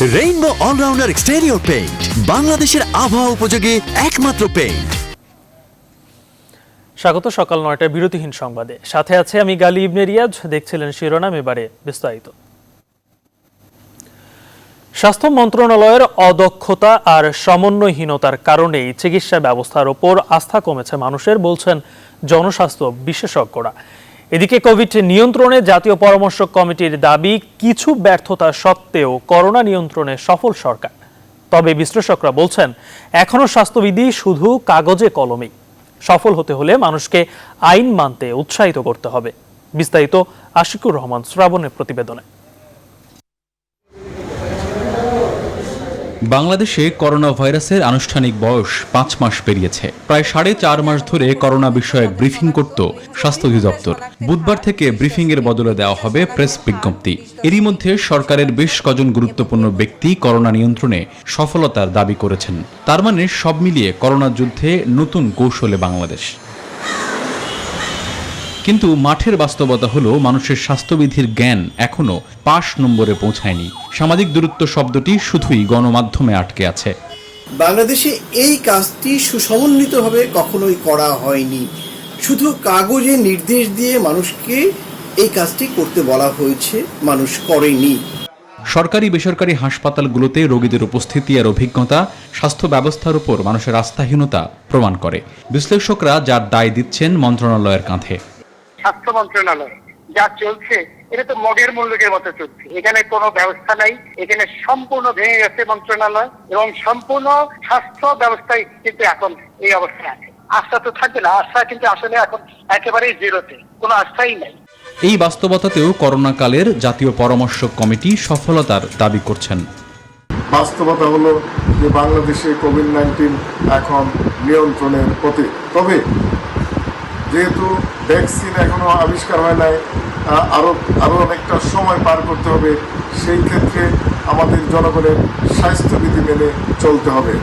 Rainbow allrounder exterior paint, বাংলাদেশের আবহাওয়া উপযোগী একমাত্র পেইন্ট। স্বাগত সকাল ৯টায় বিরতিহীন সংবাদে, সাথে আছে আমি গালি ইবনে রিয়াজ। দেখছিলেন শিরোনাম, এবারে বিস্তারিত। স্বাস্থ্য মন্ত্রণালয়ের অদক্ষতা আর সমন্বয়হীনতার কারণেই চিকিৎসা ব্যবস্থার ওপর আস্থা কমেছে মানুষের, বলছেন জনস্বাস্থ্য বিশেষজ্ঞরা। এদিকে কোভিড নিয়ন্ত্রণে জাতীয় পরামর্শ কমিটির দাবি, কিছু ব্যর্থতা সত্ত্বেও করোনা নিয়ন্ত্রণে সফল সরকার। তবে বিশ্লেষকরা বলছেন, এখনো স্বাস্থ্যবিধি শুধু কাগজে কলমেই। সফল হতে হলে মানুষকে আইন মানতে উৎসাহিত করতে হবে। বিস্তারিত আশিকুর রহমান শ্রাবণের প্রতিবেদনে। বাংলাদেশে করোনা ভাইরাসের আনুষ্ঠানিক বয়স 5 মাস পেরিয়েছে। প্রায় 4.5 মাস ধরে করোনা বিষয়ক ব্রিফিং করত স্বাস্থ্য অধিদপ্তর। বুধবার থেকে ব্রিফিং এর বদলে দেওয়া হবে প্রেস বিজ্ঞপ্তি। এরই মধ্যে সরকারের বেশ কজন গুরুত্বপূর্ণ ব্যক্তি করোনা নিয়ন্ত্রণে সফলতার দাবি করেছেন। তার মানে সব মিলিয়ে করোনা যুদ্ধে নতুন কৌশলে বাংলাদেশ। কিন্তু মাঠের বাস্তবতা হলো, মানুষের স্বাস্থ্যবিধির জ্ঞান এখনো 5 নম্বরে পৌঁছায়নি। সামাজিক দূরত্ব শব্দটি শুধুই গণমাধ্যমে আটকে আছে। বাংলাদেশে এই কাজটি সুসমন্বিতভাবে কখনোই করা হয়নি। শুধু কাগজে নির্দেশ দিয়ে মানুষকে এই কাজটি করতে বলা হয়েছে, মানুষ করেনি। সরকারি বেসরকারি হাসপাতালগুলোতে রোগীদের উপস্থিতি আর অভিজ্ঞতা স্বাস্থ্য ব্যবস্থার উপর মানুষের আস্থাহীনতা প্রমাণ করে। বিশ্লেষকরা যার দায় দিচ্ছেন মন্ত্রণালয়ের কাঁধে। স্বাস্থ্য মন্ত্রণালয় যা চলছে, এটা তো মগের মূল্যকের মতো চলছে। এখানে কোনো ব্যবস্থা নাই, এখানে সম্পূর্ণ ভেঙে গেছে মন্ত্রণালয় এবং সম্পূর্ণ স্বাস্থ্য ব্যবস্থায় কিন্তু এখন এই অবস্থায় আছে। আস্থা তো থাকবে না, আস্থা কিন্তু আসলে এখন একেবারেই জিরোতে, কোনো আস্থাই নাই। এই বাস্তবতাতেও করোনা কালের জাতীয় পরামর্শ কমিটি সফলতার দাবি করছেন। বাস্তবতা হলো যে বাংলাদেশে কোভিড-19 এখন নিয়ন্ত্রণের পথে। তবে যেহেতু ভ্যাকসিন এখনো আবিষ্কার হয় নাই, আরো অনেকটা সময় পার করতে হবে। সেই ক্ষেত্রে আমাদের জনগণের স্বাস্থ্যবিধি মেনে চলতে হবে।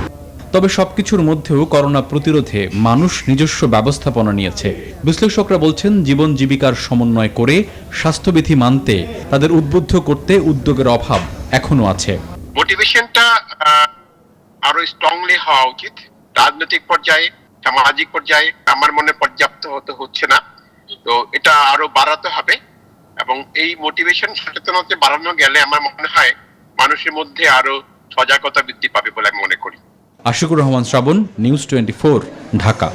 তবে সবকিছুর মধ্যেও করোনা প্রতিরোধে মানুষ নিজস্ব ব্যবস্থাপনা নিয়েছে। বিশ্লেষকরা বলছেন, জীবন জীবিকার সমন্বয় করে স্বাস্থ্যবিধি মানতে, তাদের উদ্বুদ্ধ করতে উদ্যোগের অভাব এখনো আছে। মোটিভেশনটা আরো স্ট্রংলি হওয়া উচিত। রাজনৈতিক পর্যায়ে, সামাজিক পর্যায়ে আমার মনে পর্যাপ্ত হচ্ছে না, তো এটা আরো বাড়াতে হবে। এবং এই মোটিভেশন সচেতনতা বাড়ানো গেলে আমার মনে হয় মানুষের মধ্যে আরো সজাগতা বৃদ্ধি পাবে বলে আমি মনে করি। আশিকুর রহমান শ্রাবণ, নিউজ 24, ঢাকা।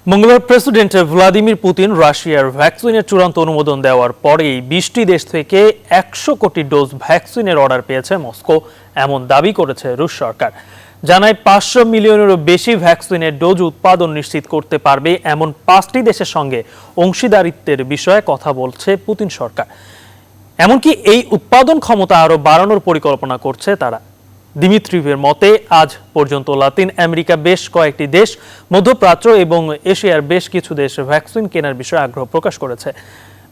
মঙ্গলবার প্রেসিডেন্ট ভ্লাদিমির পুতিন রাশিয়ার ভ্যাকসিনের চূড়ান্ত অনুমোদন দেওয়ার পরেই 20টি দেশ থেকে 100 কোটি ডোজ ভ্যাকসিনের অর্ডার পেয়েছে মস্কো, এমন দাবি করেছে রুশ সরকার। জানায় 500 মিলিয়নেরও বেশি ভ্যাকসিনের ডোজ উৎপাদন নিশ্চিত করতে পারবে এমন 5টি দেশের সঙ্গে অংশীদারিত্বের বিষয়ে কথা বলছে পুতিন সরকার। এমনকি এই উৎপাদন ক্ষমতা আরও বাড়ানোর পরিকল্পনা করছে তারা। দিমিত্রিভের মতে, আজ পর্যন্ত লাতিন আমেরিকা, বেশ কয়েকটি দেশ, মধ্যপ্রাচ্য এবং এশিয়ার বেশ কিছু দেশ ভ্যাকসিন কেনার বিষয়ে আগ্রহ প্রকাশ করেছে।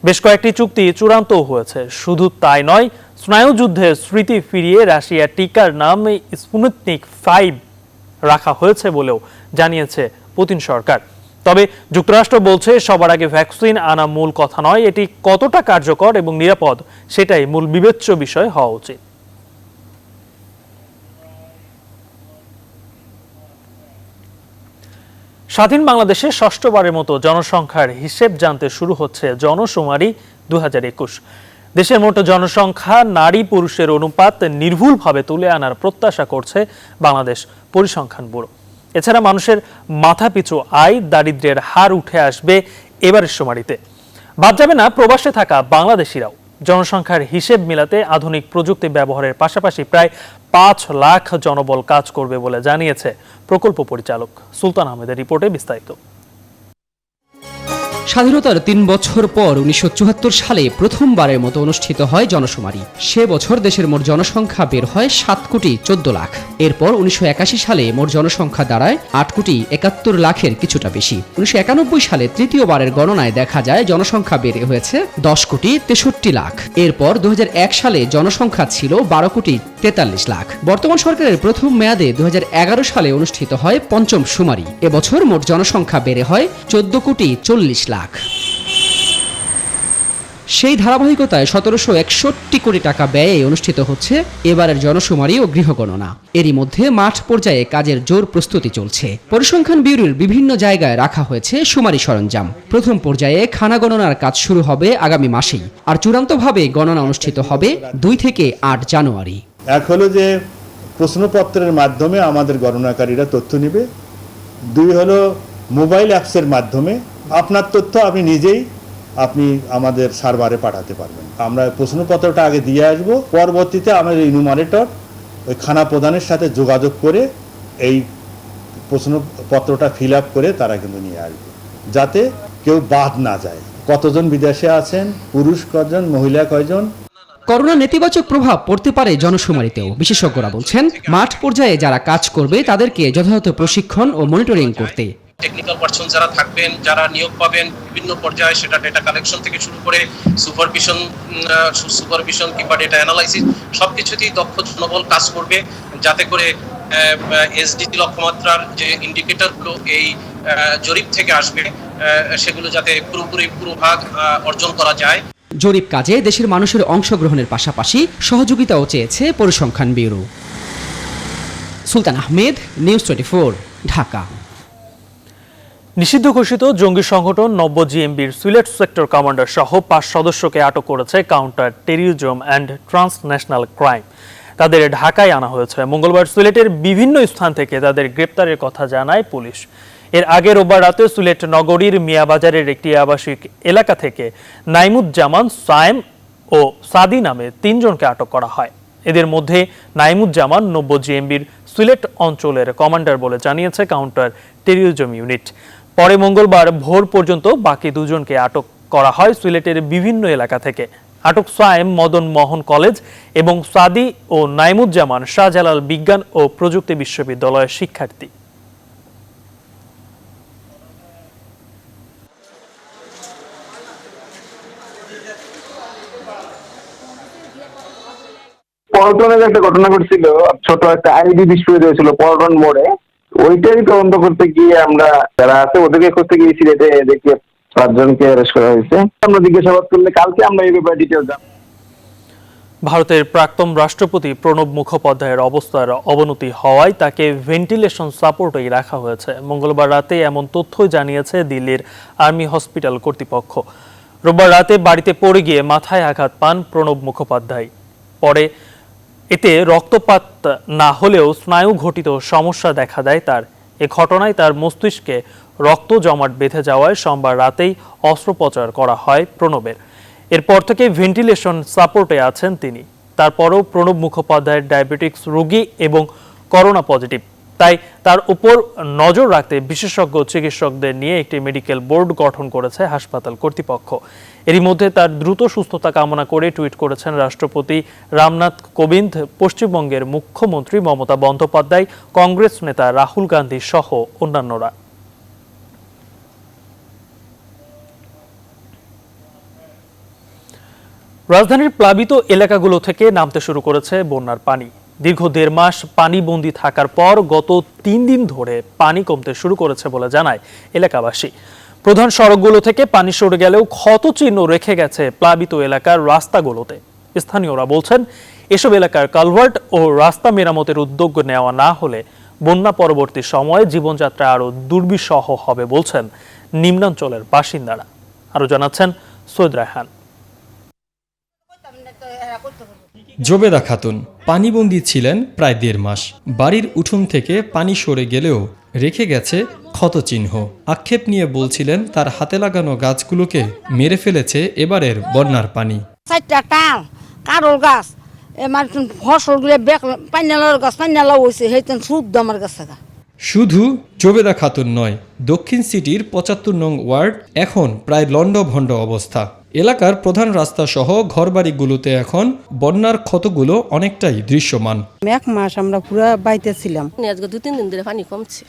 বেশ কয়েকটি চুক্তি চূড়ান্তও হয়েছে। শুধু তাই নয়, স্নায়ুযুদ্ধের স্মৃতি ফিরিয়ে রাশিয়ার টিকার নাম স্পুটনিক 5 রাখা হয়েছে বলেও জানিয়েছে পুতিন সরকার। তবে যুক্তরাষ্ট্র বলছে, সবার আগে ভ্যাকসিন আনা মূল কথা নয়, এটি কতটা কার্যকর এবং নিরাপদ সেটাই মূল বিবেচ্য বিষয় হওয়া উচিত। স্বাধীন বাংলাদেশে ষষ্ঠবারের মতো জনসংখ্যার হিসেব জানতে শুরু হচ্ছে জনশুমারি 2021। দেশের মোট জনসংখ্যা, নারী পুরুষের অনুপাত নির্ভুলভাবে তুলে আনার প্রত্যাশা করছে বাংলাদেশ পরিসংখ্যান ব্যুরো। এছাড়া মানুষের মাথাপিছু আয়, দারিদ্র্যের হার উঠে আসবে এবারের শুমারিতে। বাদ যাবে না প্রবাসে থাকা বাংলাদেশিরাও। জনসংখ্যার হিসেব মিলাতে আধুনিক প্রযুক্তি ব্যবহারের পাশাপাশি প্রায় 5 লাখ জনবল কাজ করবে বলে জানিয়েছে প্রকল্প পরিচালক। সুলতান আহমেদের রিপোর্টে বিস্তারিত। স্বাধীনতার 3 বছর পর 1974 সালে প্রথমবারের মতো অনুষ্ঠিত হয় জনশুমারি। সে বছর দেশের মোট জনসংখ্যা বের হয় 7 কোটি 14 লাখ। এরপর 1981 সালে মোট জনসংখ্যা দাঁড়ায় 8 কোটি 71 লাখের কিছুটা বেশি। 1991 সালে তৃতীয়বারের গণনায় দেখা যায় জনসংখ্যা বেড়ে হয়েছে 10 কোটি 63 লাখ। এরপর 2001 সালে জনসংখ্যা ছিল 12 কোটি 43 লাখ। বর্তমান সরকারের প্রথম মেয়াদে 2011 সালে অনুষ্ঠিত হয় পঞ্চম শুমারি। এবছর মোট জনসংখ্যা বেড়ে হয় 14 কোটি 40 লাখ। সেই ধারাবাহিকতায় 1761 কোটি টাকা ব্যয়ে অনুষ্ঠিত হচ্ছে এবারের জনশুমারি ও গৃহগণনা। এরই মধ্যে মাঠ পর্যায়ে কাজের জোর প্রস্তুতি চলছে। পরিসংখ্যান ব্যুরোর বিভিন্ন জায়গায় রাখা হয়েছে শুমারি সরঞ্জাম। প্রথম পর্যায়ে খানা গণনার কাজ শুরু হবে আগামী মাসেই, আর চূড়ান্তভাবে গণনা অনুষ্ঠিত হবে 2 থেকে 8 জানুয়ারি। এক হলো যে প্রশ্নপত্রের মাধ্যমে আমাদের গণনাকারীরা তথ্য নেবে, 2 হলো মোবাইল অ্যাপসের মাধ্যমে আপনার তথ্য আপনি আমাদের সার্ভারে পাঠাতে পারবেন। আমরা প্রশ্নপত্রটা আগে দিয়ে আসব, পরবর্তীতে আমাদের ইনুমারেটর ওই খানা প্রদানের সাথে যোগাযোগ করে এই প্রশ্নপত্রটা ফিল আপ করে তারা কিন্তু নিয়ে আসবে, যাতে কেউ বাদ না যায়। কতজন বিদেশে আছেন, পুরুষ কজন, মহিলা কয়জন। করোনা নেতিবাচক প্রভাব পড়তে পারে জনশুমারিতেও। বিশেষজ্ঞরা বলছেন, মাঠ পর্যায়ে যারা কাজ করবে তাদেরকে যথাযথ প্রশিক্ষণ ও মনিটরিং করতে। টেকনিক্যাল পারসন যারা থাকবেন, যারা নিয়োগ পাবেন বিভিন্ন পর্যায়ে, সেটা ডেটা কালেকশন থেকে শুরু করে সুপারভিশন কিংবা ডেটা অ্যানালাইসিস সবকিছুতেই দক্ষ জনবল কাজ করবে, যাতে করে এসডিজি লক্ষ্যমাত্রার যে ইন্ডিকেটরগুলো এই জরিপ থেকে আসবে সেগুলো যাতে পুরোভাগ অর্জন করা যায়। জরিপ কাজে দেশের মানুষের অংশগ্রহণের পাশাপাশি সহযোগিতাও চেয়েছে পরিসংখ্যান ব্যুরো। সুলতান আহমেদ, নিউজ 24, ঢাকা। নিষিদ্ধ ঘোষিত জঙ্গি সংগঠন নব্য জিএমবির সিলেট সেক্টর কমান্ডার সহ 5 সদস্যকে আটক করেছে counter terrorism and transnational crime. তাদের ঢাকায় আনা হয়েছে। মঙ্গলবার সিলেটের বিভিন্ন স্থান থেকে তাদের গ্রেপ্তারের কথা জানায় পুলিশ। এর আগে রোববার রাতে সিলেট নগরীর মিয়াবাজারের একটি আবাসিক এলাকা থেকে নাইমুজ্জামান, সায়েম ও সাদি নামে 3 জনকে আটক করা হয়। এদের মধ্যে নাইমুজ্জামান নব্য জিএমবির সিলেট অঞ্চলের কমান্ডার বলে জানিয়েছে কাউন্টার টেররিজম ইউনিট। পরে মঙ্গলবার ভোর পর্যন্ত বাকি 2 জনকে আটক করা হয় সিলেটের বিভিন্ন এলাকা থেকে। আটক সায়েম মদন মোহন কলেজ এবং সাদি ও নাইমুজ্জামান শাহজালাল বিজ্ঞান ও প্রযুক্তি বিশ্ববিদ্যালয়ের শিক্ষার্থী। পল্টনের একটা ঘটনা ঘটছিল, ছোট একটা আইডি বিস্ফোরিত হয়েছিল পল্টন মোড়ে। ওইটারই তদন্ত করতে গিয়ে আমরা যারা আছে ওদেরকে করতে গিয়ে সিলেটে দেখি 5 জনকে অ্যারেস্ট করা হয়েছে। আমরা জিজ্ঞাসাবাদ করলে কালকে আমরা এই ব্যাপারে ডিটেইলস জানব। ভারতের প্রাক্তন রাষ্ট্রপতি প্রণব মুখোপাধ্যায়ের অবস্থার অবনতি হওয়ায় তাকে ভেন্টিলেশন সাপোর্টেই রাখা হয়েছে। মঙ্গলবার রাতে এমন তথ্য জানিয়েছে দিল্লির আর্মি হসপিটাল কর্তৃপক্ষ। রোববার রাতে বাড়িতে পড়ে গিয়ে মাথায় আঘাত পান প্রণব মুখোপাধ্যায়। পরে এতে রক্তপাত না হলেও স্নায়ু ঘটিত সমস্যা দেখা দেয় তার। এ ঘটনায় তার মস্তিষ্কে রক্ত জমাট বেঁধে যাওয়ায় সোমবার রাতেই অস্ত্রোপচার করা হয় প্রণবের। এরপর থেকে ভেন্টিলেশন সাপোর্টে আছেন তিনি। তারপরও প্রণব মুখোপাধ্যায়ের ডায়াবেটিক্স রোগী এবং করোনা পজিটিভ, তাই তার উপর নজর রাখতে বিশেষজ্ঞ চিকিৎসকদের নিয়ে একটি মেডিকেল বোর্ড গঠন করেছে হাসপাতাল কর্তৃপক্ষ। এরই মধ্যে তার দ্রুত সুস্থতা কামনা করে টুইট করেছেন রাষ্ট্রপতি রামনাথ কোবিন্দ, পশ্চিমবঙ্গের মুখ্যমন্ত্রী মমতা বন্দ্যোপাধ্যায়, কংগ্রেস নেতা রাহুল গান্ধী সহ অন্যান্যরা। রাজধানীর প্লাবিত এলাকাগুলো থেকে নামতে শুরু করেছে বন্যার পানি। দীর্ঘ 1.5 মাস পানিবন্দী থাকার পর গত 3 দিন ধরে পানি কমতে শুরু করেছে বলে জানায় এলাকাবাসী। প্রধান সড়কগুলো থেকে পানি সরে গেলেও ক্ষতচিহ্ন রেখে গেছে প্লাবিত এলাকার রাস্তাগুলোতে। স্থানীয়রা বলছেন, এসব এলাকার কালভার্ট ও রাস্তা মেরামতের উদ্যোগ নেওয়া না হলে বন্যা পরবর্তী সময়ে জীবনযাত্রা আরও দুর্বিষহ হবে বলছেন নিম্নাঞ্চলের বাসিন্দারা। আরও জানাচ্ছেন সৈয়দ রায়হান। জোবেদা খাতুন পানিবন্দী ছিলেন প্রায় 1.5 মাস। বাড়ির উঠোন থেকে পানি সরে গেলেও রেখে গেছে ক্ষতচিহ্ন। আক্ষেপ নিয়ে বলছিলেন, তার হাতে লাগানো গাছগুলোকে মেরে ফেলেছে এবারের বন্যার পানি। কারোর গাছ ফসলগুলো পাইনালার গাছ পাইনালা হয়েছে, হেতেন শুদ্ধ আমার গাছ থাকা। শুধু জোবেদা খাতুন নয়, দক্ষিণ সিটির 75 নং ওয়ার্ড এখন প্রায় লণ্ডভণ্ড অবস্থা। এলাকার প্রধান রাস্তা সহ ঘরবাড়িগুলোতে এখন বন্যার ক্ষতগুলো অনেকটাই দৃশ্যমান। 1 মাস আমরা পুরো বাইতে ছিলাম, আজকে 2-3 দিন ধরে পানি কমছে।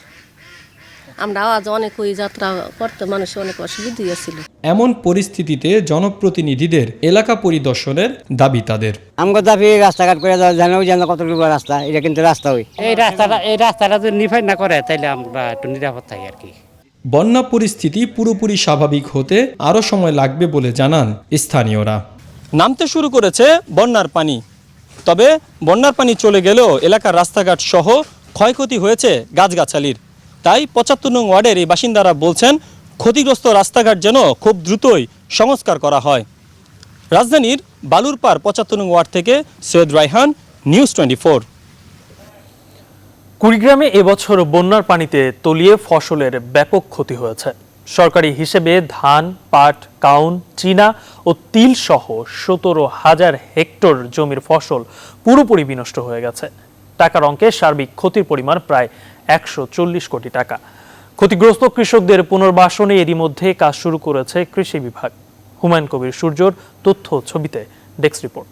আমরা আজ অনেক ওই যাত্রা করতে মানুষ অনেক অসুবিধা হয়েছিল। এমন পরিস্থিতিতে জনপ্রতিনিধিদের এলাকা পরিদর্শনের দাবি তাদের। আমরা দাবি রাস্তাঘাট করে জানাও জানা কতটুকু রাস্তা, এটা কিন্তু রাস্তা ওই এই রাস্তাটা যদি নিফাই না করে তাইলে আমরা একটু নিরাপদ থাকি আর কি। বন্যা পরিস্থিতি পুরোপুরি স্বাভাবিক হতে আরও সময় লাগবে বলে জানান স্থানীয়রা। নামতে শুরু করেছে বন্যার পানি, তবে বন্যার পানি চলে গেলেও এলাকার রাস্তাঘাট সহ ক্ষয়ক্ষতি হয়েছে গাছগাছালির। তাই ৭৫ নং ওয়ার্ডের এই বাসিন্দারা বলছেন ক্ষতিগ্রস্ত রাস্তাঘাট যেন খুব দ্রুতই সংস্কার করা হয়। রাজধানীর বালুরপাড় ৭৫ নং ওয়ার্ড থেকে সৈয়দ রায়হান, নিউজ 24। কুড়িগ্রামে এবছর বন্যার পানিতে তলিয়ে ফসলের ব্যাপক ক্ষতি হয়েছে। সরকারি হিসেবে ধান, পাট, কাউন, চীনা ও তিল সহ ১৭,০০০ হেক্টর জমির ফসল পুরোপুরি বিনষ্ট হয়ে গেছে। টাকার অঙ্কে সার্বিক ক্ষতির পরিমাণ প্রায় ১৪০ কোটি টাকা। ক্ষতিগ্রস্ত কৃষকদের পুনর্বাসনে এরই মধ্যে কাজ শুরু করেছে কৃষি বিভাগ। হুমায়ুন কবির সূর্যর তথ্য ছবিতে ডেস্ক রিপোর্ট।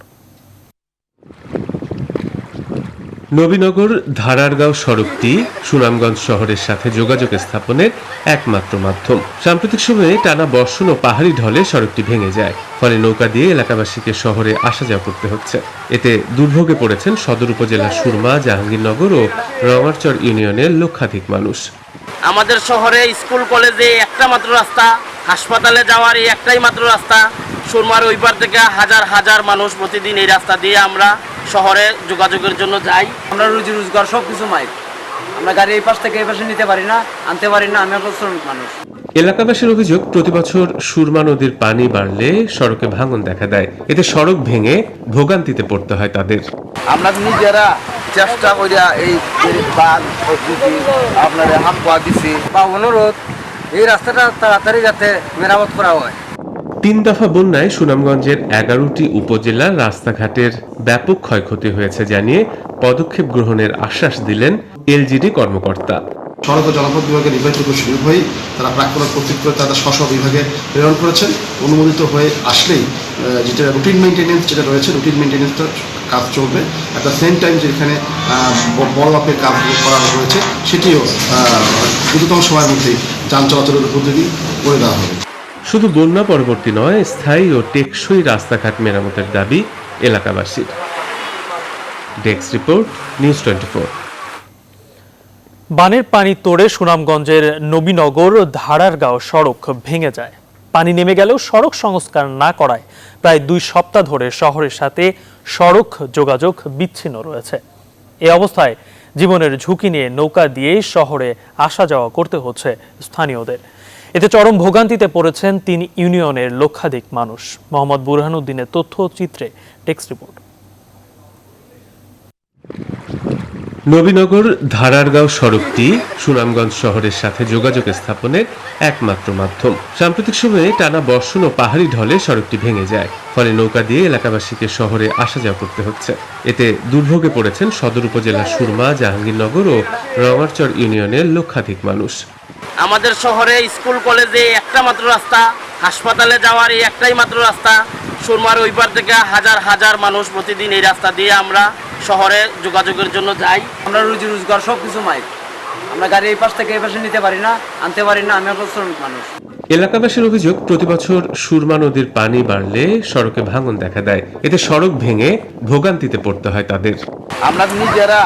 নবীনগর ধারারগাঁও সড়কটি সুনামগঞ্জ শহরের সাথে যোগাযোগ স্থাপনের একমাত্র মাধ্যম। সাম্প্রতিক সময়ে টানা বর্ষণ ও পাহাড়ি ঢলে সড়কটি ভেঙে যায়, ফলে নৌকা দিয়ে এলাকাবাসীকে শহরে আসা যাওয়া করতে হচ্ছে। এতে দুর্ভোগে পড়েছেন সদর উপজেলার সুরমা, জাহাঙ্গীরনগর ও রমারচর ইউনিয়নের লক্ষাধিক মানুষ। আমাদের শহরে স্কুল কলেজে একটা মাত্র রাস্তা, হাসপাতালে যাওয়ার এই একটাই মাত্র রাস্তা। সুরমার ওই পার থেকে হাজার হাজার মানুষ প্রতিদিন এই রাস্তা দিয়ে আমরা শহরে যোগাযোগের জন্য যাই। আমরা রুজি রোজগার সব কিছু মাইক, আমরা গাড়ি এই পাশ থেকে এই পাশে নিতে পারি না, আনতে পারি না। আমি একটা শ্রমিক মানুষ। এলাকাবাসীর অভিযোগ, প্রতি বছর সুরমা নদীর পানি বাড়লে সড়কে ভাঙন দেখা দেয়। এতে সড়ক ভেঙে ভোগান্তিতে পড়তে হয় তাদের। আমরা নিজেরা চেষ্টা করিয়া এই আপনার হাত পা দিছি বা অনুরোধ এই রাস্তাটা তাড়াতাড়ি যাতে মেরামত করা হয়। ৩ দফা বন্যায় সুনামগঞ্জের ১১টি উপজেলার রাস্তাঘাটের ব্যাপক ক্ষয়ক্ষতি হয়েছে জানিয়ে পদক্ষেপ গ্রহণের আশ্বাস দিলেন এলজিডি কর্মকর্তা। সড়ক ও জনপথ বিভাগের নির্বাহী সচিব হয়ে তারা প্রাক্কলন প্রস্তুত করে তাদের স্ব বিভাগে প্রেরণ করেছেন। অনুমোদিত হয়ে আসলেই যেটা রুটিন মেনটেন্যান্স যেটা রয়েছে, রুটিন মেনটেন্যান্সটার কাজ চলবে। অ্যাট দ্য সেম টাইম যেখানে বড় মাপের কাজ করা হয়েছে সেটিও দ্রুততম সময়ের মধ্যেই যান চলাচলের উপযোগী করে দেওয়া হবে। শুধু বন্যা পরবর্তী নয়, স্থায়ী ও টেকসই রাস্তাঘাট মেরামতের দাবি এলাকাবাসীর। Desk report, news 24। বানের পানি তোড়ে সুনামগঞ্জের নবীনগর ধারারগাঁও সড়ক ভেঙে যায়। পানি নেমে গেলেও সড়ক সংস্কার না করায় প্রায় 2 সপ্তাহ ধরে শহরের সাথে সড়ক যোগাযোগ বিচ্ছিন্ন রয়েছে। এই অবস্থায় জীবনের ঝুঁকি নিয়ে নৌকা দিয়েই শহরে আসা যাওয়া করতে হচ্ছে স্থানীয়দের। এতে চরম ভোগান্তিতে পড়েছেন 3 ইউনিয়নের লক্ষাধিক মানুষ। মোহাম্মদ বুরহানুদ্দিনের তথ্যচিত্রে টেক্সট রিপোর্ট। নবীনগর ধারারগাঁও সড়কটি সুনামগঞ্জ শহরের সাথে যোগাযোগ স্থাপনের একমাত্র মাধ্যম। সাম্প্রতিক সময়ে টানা বর্ষণ ও পাহাড়ি ঢলে সড়কটি ভেঙে যায়, ফলে নৌকা দিয়ে এলাকাবাসীকে শহরে আসা যাওয়া করতে হচ্ছে। এতে দুর্ভোগে পড়েছেন সদর উপজেলার সুরমা, জাহাঙ্গীরনগর ও রমারচর ইউনিয়নের লক্ষাধিক মানুষ। আমাদের শহরে স্কুল কলেজে একটা মাত্র রাস্তা, হাসপাতালে যাওয়ার এই একটাই মাত্র রাস্তা। সুরমার ওই পার থেকে হাজার হাজার মানুষ প্রতিদিন এই রাস্তা দিয়ে আমরা শহরে যোগাযোগের জন্য যাই। আমরা রুজি রোজগার সব কিছু মাইক, আমরা গাড়ি এই পাশ থেকে এই পাশে নিতে পারি না, আনতে পারি না। আমি একটা শ্রমিক মানুষ। এলাকাবাসীর অভিযোগ, প্রতি বছর সুরমা নদীর পানি বাড়লে সড়কে ভাঙন দেখা দেয়। এতে সড়ক ভেঙে ভোগান্তিতে পড়তে হয় তাদের। আমরা নিজেরা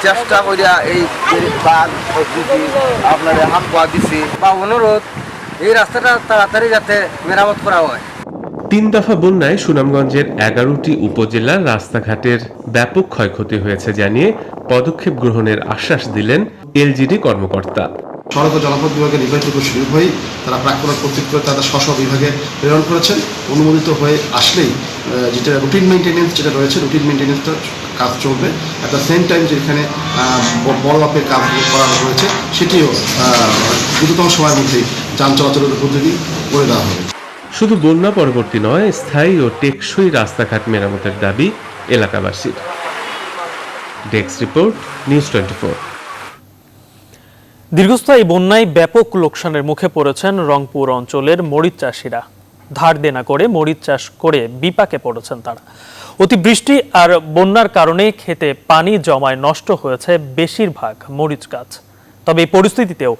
চেষ্টা করিয়া এই আপনার হাত পা দিছি বা অনুরোধ এই রাস্তাটা তাড়াতাড়ি যাতে মেরামত করা হয়। 3 দফা বন্যায় সুনামগঞ্জের 11টি উপজেলার রাস্তাঘাটের ব্যাপক ক্ষয়ক্ষতি হয়েছে জানিয়ে পদক্ষেপ গ্রহণের আশ্বাস দিলেন এলজিডি কর্মকর্তা। সড়ক ও জনপথ বিভাগের নির্বাহী সচিব হয়ে তারা প্রাক্কলন প্রস্তুত করে তাদের স্ব বিভাগে প্রেরণ করেছেন। অনুমোদিত হয়ে আসলেই যেটা রুটিন মেনটেন্যান্স যেটা রয়েছে, রুটিন মেনটেন্যান্সটার কাজ চলবে। অ্যাট দ্য সেম টাইম যেখানে বড় মাপের কাজ করা হয়েছে সেটিও দ্রুততম সময়ের মধ্যেই যান চলাচলের উপযোগী করে দেওয়া হবে। শুধু বন্যা পরবর্তী নয়, স্থায়ী ও টেকসই রাস্তাঘাট মেরামতের দাবি এলাকাবাসীর। Desk report, news 24। দীর্ঘস্থায়ী বন্যায় ব্যাপক লোকসানের মুখে পড়েছেন রংপুর অঞ্চলের মরিচ চাষিরা। ধার দেনা করে মরিচ চাষ করে বিপাকে পড়েছেন তারা। অতিবৃষ্টি আর বন্যার কারণে খেতে পানি জমায় নষ্ট হয়েছে বেশিরভাগ মরিচ গাছ। তবে এই পরিস্থিতিতেও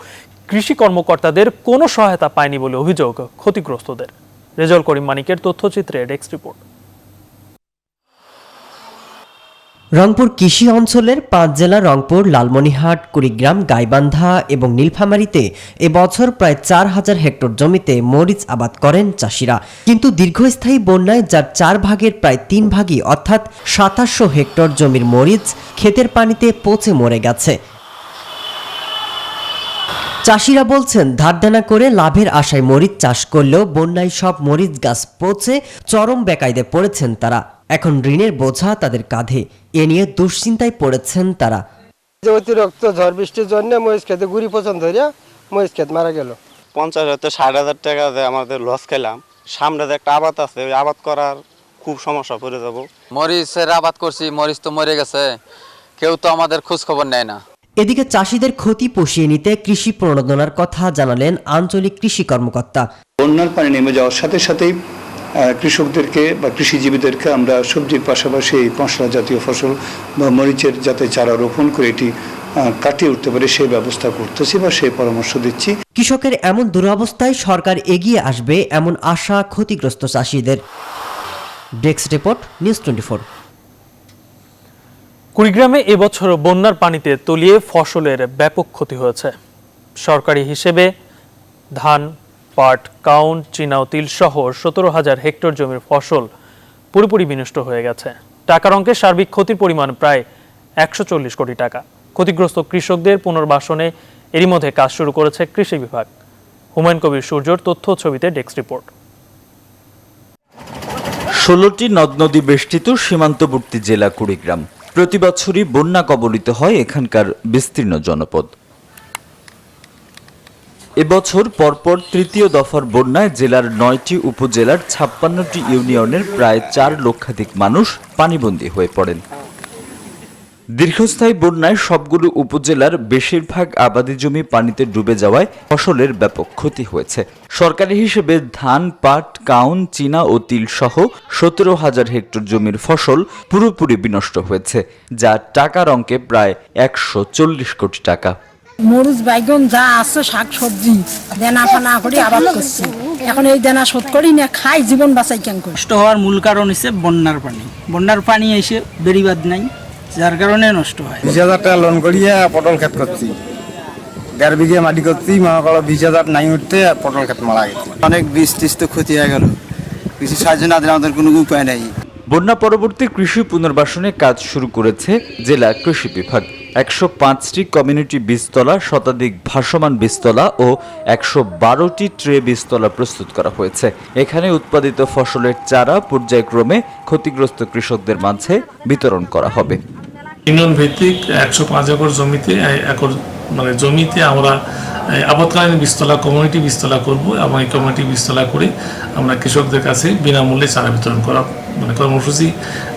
কৃষি কর্মকর্তাদের কোনো সহায়তা পায়নি বলে অভিযোগ ক্ষতিগ্রস্তদের। রেজাউল করিম মানিকের তথ্যচিত্রে ডেস্ক রিপোর্ট। রংপুর কৃষি অঞ্চলের 5 জেলা রংপুর, লালমনিরহাট, কুড়িগ্রাম, গাইবান্ধা এবং নীলফামারীতে এবছর প্রায় 4000 হেক্টর জমিতে মরিচ আবাদ করেন চাষিরা। কিন্তু দীর্ঘস্থায়ী বন্যায় যার 4 ভাগের প্রায় 3 ভাগই অর্থাৎ 2700 হেক্টর জমির মরিচ ক্ষেতের পানিতে পচে মরে গেছে। চাষিরা বলছেন ধার দেনা করে লাভের আশায় মরিচ চাষ করলেও বন্যায় সব মরিচ গাছ পচে চরম বেকায়দে পড়েছেন তারা। এখন ঋণের বোঝা তাদের কাঁধে, এ নিয়ে দুশ্চিন্তায় পড়েছেন তারা। অতিরিক্ত ঝড় বৃষ্টির জন্য মরিচ খেতে গুড়ি পছন্দ ধরিয়া মরিচ ক্ষেত মারা গেল। 50,000-60,000 টাকা দিয়ে আমাদের লস খেলাম। সামনে যে একটা আবাদ আছে, ওই আবাদ করার খুব সমস্যা পড়ে যাব। মরিচের আবাদ করছি, মরিচ তো মরে গেছে, কেউ তো আমাদের খোঁজ খবর নেয় না। এদিকে চাষিদের ক্ষতি পুষিয়ে নিতে কৃষি প্রণোদনার কথা জানালেন আঞ্চলিক কৃষি কর্মকর্তা। বন্যার পানি নেমে যাওয়ার সাথে সাথেই কৃষকদেরকে বা কৃষিজীবীদেরকে আমরা সবজির পাশাপাশি এই মশলা জাতীয় ফসল বা মরিচের যাতে চারা রোপণ করে এটি কাটিয়ে উঠতে পারে সেই ব্যবস্থা করতেছি বা সেই পরামর্শ দিচ্ছি। কৃষকের এমন দুরবস্থায় সরকার এগিয়ে আসবে এমন আশা ক্ষতিগ্রস্ত চাষিদের। Desk report, news 24। কুড়িগ্রামে এবছর বন্যার পানিতে তলিয়ে ফসলের ব্যাপক ক্ষতি হয়েছে। সরকারি হিসেবে ধান, পাট, কাউন, চীনা ও তিল সহ 17,000 হেক্টর জমির ফসল পুরোপুরি বিনষ্ট হয়ে গেছে। টাকার অঙ্কে সার্বিক ক্ষতির পরিমাণ প্রায় 140 কোটি টাকা। ক্ষতিগ্রস্ত কৃষকদের পুনর্বাসনে এরই মধ্যে কাজ শুরু করেছে কৃষি বিভাগ। হুমায়ুন কবির সূর্যর তথ্য ছবিতে ডেস্ক রিপোর্ট। 16টি নদ নদী বেষ্টিত সীমান্তবর্তী জেলা কুড়িগ্রাম। প্রতি বছরই বন্যা কবলিত হয় এখানকার বিস্তীর্ণ জনপদ। এবছর পরপর তৃতীয় দফার বন্যায় জেলার 9টি উপজেলার 56টি ইউনিয়নের প্রায় 4 লক্ষাধিক মানুষ পানিবন্দী হয়ে পড়েন। দীর্ঘস্থায়ী বন্যায় সবগুলো উপজেলার বেশিরভাগ আবাদি জমি পানিতে ডুবে যাওয়ায় ফসলের ব্যাপক ক্ষতি হয়েছে। সরকারি হিসেবে ধান, পাট, কাউন, চীনা ও তিল সহ 17,000 হেক্টর জমির ফসল পুরোপুরি বিনষ্ট হয়েছে, যা টাকার অঙ্কে প্রায় 140 কোটি টাকা। মরিচ, বাইগন যা আছে শাক সবজি দেনা ফানা করে আবাদ করছি, এখন এই দেনা শোধ করি না খাই জীবন বাঁচাই কেন করি। নষ্ট হওয়ার মূল কারণ হচ্ছে বন্যার পানি এসে বেরিবাদ নাই, যার কারণে নষ্ট হয়। 20,000 টাকা লোন করিয়ে পটল ক্ষেত করছি, 1.5 বিঘা মাটি করছি, মনে করো 20,000 নাই উঠতে পটল ক্ষেত মারা গেছে। অনেক বীজ টিজ তো ক্ষতি হয়ে গেল, কৃষি সাহায্য না দিলে আমাদের কোনো উপায় নেই। বন্যা পরবর্তী কৃষি পুনর্বাসনে কাজ শুরু করেছে জেলা কৃষি বিভাগ। 105টি কমিউনিটি বীজতলা, শতাধিক ভাসমান বীজতলা ও 112টি ট্রে বীজতলা প্রস্তুত করা হয়েছে। এখানে উৎপাদিত ফসলের চারা পর্যায়ক্রমে ক্ষতিগ্রস্ত কৃষকদের মাঝে বিতরণ করা হবে। ইউনিয়ন ভিত্তিক 105 একর জমিতে আমরা আপাতকালীন বীজতলা, কমিউনিটি বীজতলা করব এবং এই কমিউনিটি বীজতলা করে আমরা কৃষকদের কাছে বিনামূল্যে চারা বিতরণ করা কর্মসূচি